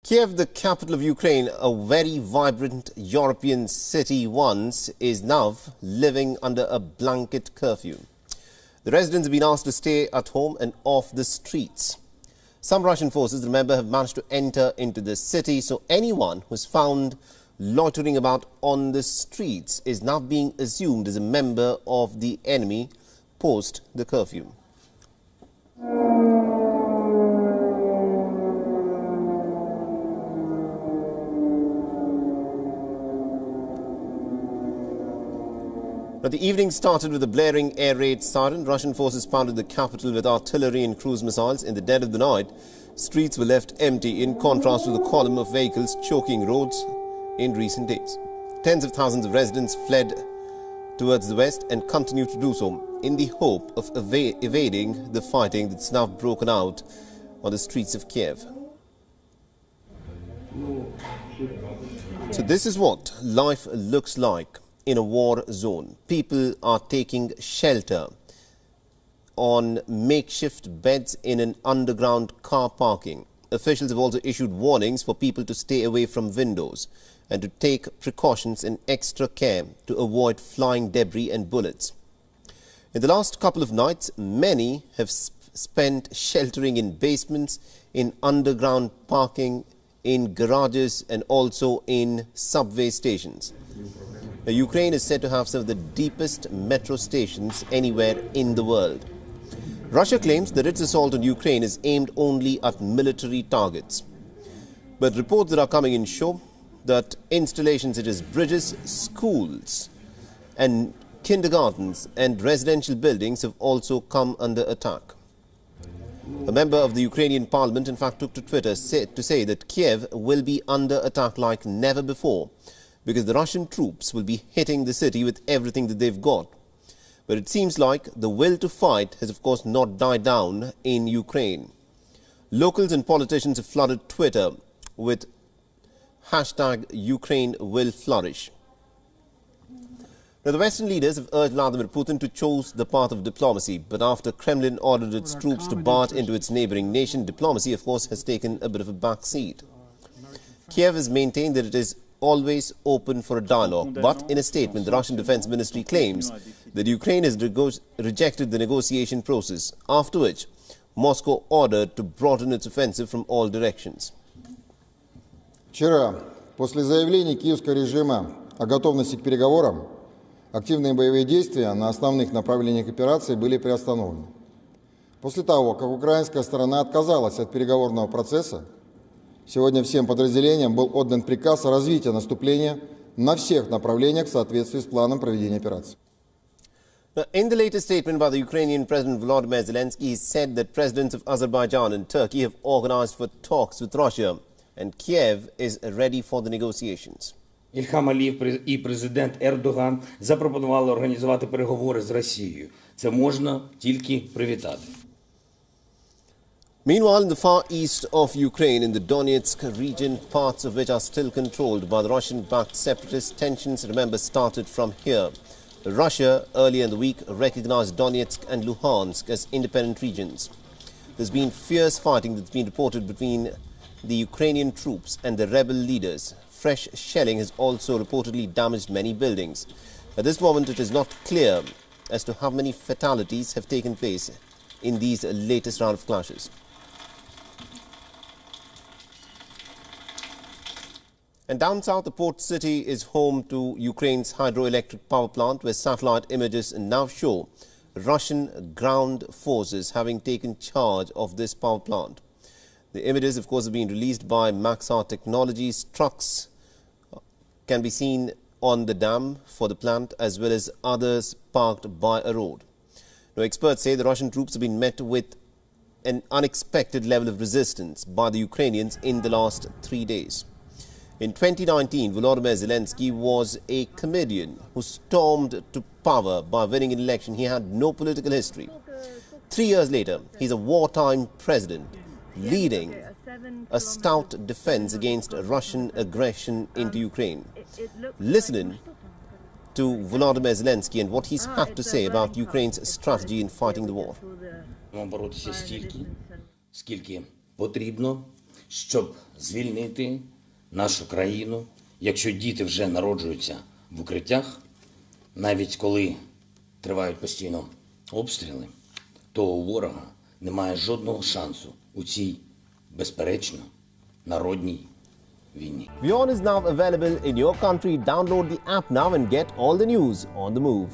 Kiev, the capital of Ukraine, a very vibrant European city once, is now living under a blanket curfew. The residents have been asked to stay at home and off the streets. Some Russian forces, remember, have managed to enter into the city, so anyone who is found loitering about on the streets is now being assumed as a member of the enemy post the curfew. Now, the evening started with a blaring air raid siren. Russian forces pounded the capital with artillery and cruise missiles. In the dead of the night, streets were left empty, in contrast to the column of vehicles choking roads in recent days. Tens of thousands of residents fled towards the west and continue to do so in the hope of evading the fighting that's now broken out on the streets of Kiev. So this is what life looks like in a war zone. People are taking shelter on makeshift beds in an underground car parking. Officials have also issued warnings for people to stay away from windows and to take precautions and extra care to avoid flying debris and bullets. In the last couple of nights, many have spent sheltering in basements, in underground parking, in garages and also in subway stations. Now, Ukraine is said to have some of the deepest metro stations anywhere in the world. Russia claims that its assault on Ukraine is aimed only at military targets. But reports that are coming in show that installations such as bridges, schools and kindergartens and residential buildings have also come under attack. A member of the Ukrainian parliament in fact took to Twitter to say that Kiev will be under attack like never before, because the Russian troops will be hitting the city with everything that they've got. But it seems like the will to fight has of course not died down in Ukraine. Locals and politicians have flooded Twitter with hashtag Ukraine will flourish. Now, the Western leaders have urged Vladimir Putin to choose the path of diplomacy, but after Kremlin ordered its troops to barge into its neighboring nation, diplomacy of course has taken a bit of a back seat. Kiev has maintained that it is always open for a dialogue, but in a statement the Russian Defense Ministry claims that Ukraine has rejected the negotiation process, after which Moscow ordered to broaden its offensive from all directions. Вчера, после заявлений киевского режима о готовности к переговорам, активные боевые действия на основных направлениях операции были приостановлены. После того, как украинская сторона отказалась от переговорного процесса, сегодня всем подразделениям был отдан приказ о развитии наступления на всех направлениях в соответствии с планом проведения операции. Now, in the latest statement by the Ukrainian President Volodymyr Zelensky, he said that presidents of Azerbaijan and Turkey have organized for talks with Russia, and Kiev is ready for the negotiations. Ільхам Алієв і президент Ердоган запропонували організувати переговори з Росією. Це можна тільки привітати. Meanwhile, in the far east of Ukraine, in the Donetsk region, parts of which are still controlled by the Russian-backed separatists, tensions, remember, started from here. Russia, earlier in the week, recognized Donetsk and Luhansk as independent regions. There's been fierce fighting that's been reported between the Ukrainian troops and the rebel leaders. Fresh shelling has also reportedly damaged many buildings. At this moment, it is not clear as to how many fatalities have taken place in these latest round of clashes. And down south, the port city is home to Ukraine's hydroelectric power plant, where satellite images now show Russian ground forces having taken charge of this power plant. The images, of course, have been released by Maxar Technologies. Trucks can be seen on the dam for the plant, as well as others parked by a road. Now, experts say the Russian troops have been met with an unexpected level of resistance by the Ukrainians in the last 3 days. In 2019, Volodymyr Zelensky was a comedian who stormed to power by winning an election. He had no political history. 3 years later, he's a wartime president, leading a stout defense against Russian aggression into Ukraine. Listening to Volodymyr Zelensky and what he's had to say about Ukraine's strategy in fighting the war. Боротися стільки, скільки потрібно, щоб звільнити нашу країну. Якщо діти вже народжуються в укриттях, навіть коли тривають постійно обстріли, то у ворога немає жодного шансу у цій, безперечно, народній війні. WION is now available in your country. Download the app now and get all the news on the move.